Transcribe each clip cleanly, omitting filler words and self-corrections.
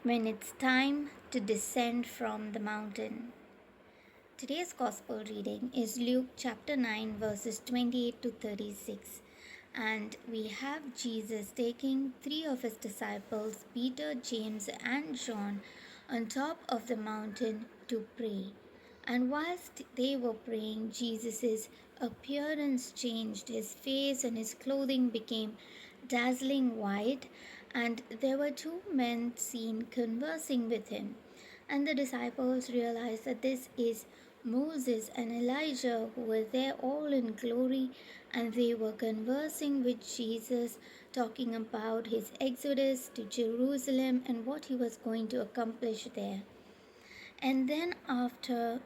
when it's time to descend from the mountain. Today's Gospel reading is Luke chapter 9, verses 28 to 36. And we have Jesus taking three of his disciples, Peter, James, and John, on top of the mountain to pray. And whilst they were praying, Jesus' appearance changed. His face and his clothing became dazzling white, and there were two men seen conversing with him. And the disciples realized that this is Moses and Elijah, who were there all in glory, and they were conversing with Jesus, talking about his exodus to Jerusalem and what he was going to accomplish there. And then after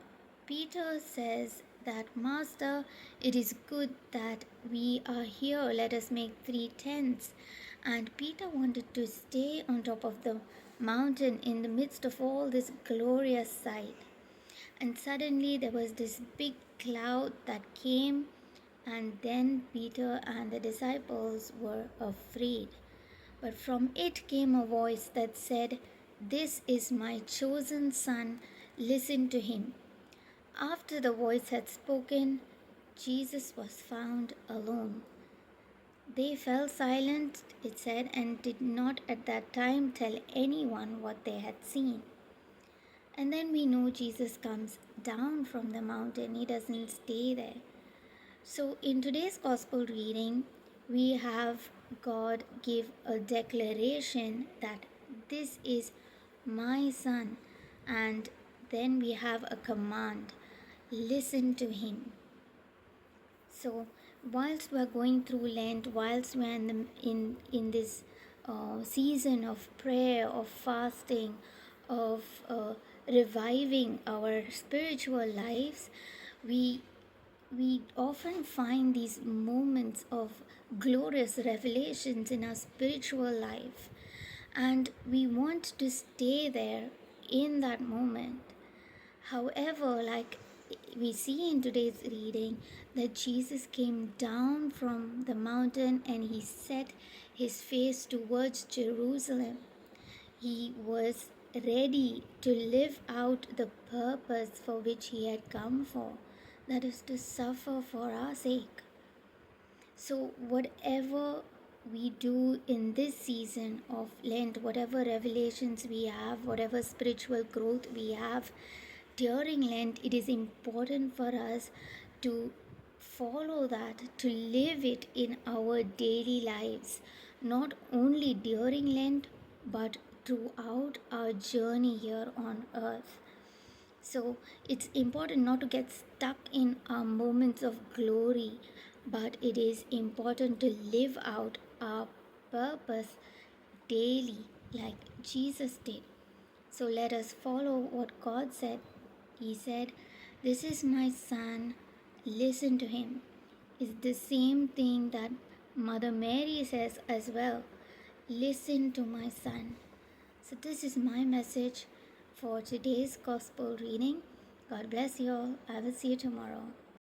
Peter says that, Master, it is good that we are here. Let us make 3 tents. And Peter wanted to stay on top of the mountain in the midst of all this glorious sight. And suddenly there was this big cloud that came, and then Peter and the disciples were afraid. But from it came a voice that said, "This is my chosen son, listen to him." After the voice had spoken, Jesus was found alone. They fell silent, it said, and did not at that time tell anyone what they had seen. And then we know Jesus comes down from the mountain, he doesn't stay there. So in today's gospel reading, we have God give a declaration that this is my son, and then we have a command, listen to him. So whilst we're going through Lent, whilst we're in this season of prayer, of fasting, of reviving our spiritual lives, we often find these moments of glorious revelations in our spiritual life, and we want to stay there in that moment. However, like we see in today's reading, that Jesus came down from the mountain and he set his face towards Jerusalem. He was ready to live out the purpose for which he had come for, that is to suffer for our sake. So whatever we do in this season of Lent, whatever revelations we have, whatever spiritual growth we have during Lent, it is important for us to follow that, to live it in our daily lives, not only during Lent, but throughout our journey here on earth. So it's important not to get stuck in our moments of glory, but it is important to live out our purpose daily like Jesus did. So let us follow what God said. He said, "This is my son, listen to him." It's the same thing that Mother Mary says as well, listen to my son. So this is my message for today's gospel reading. God bless you all. I will see you tomorrow.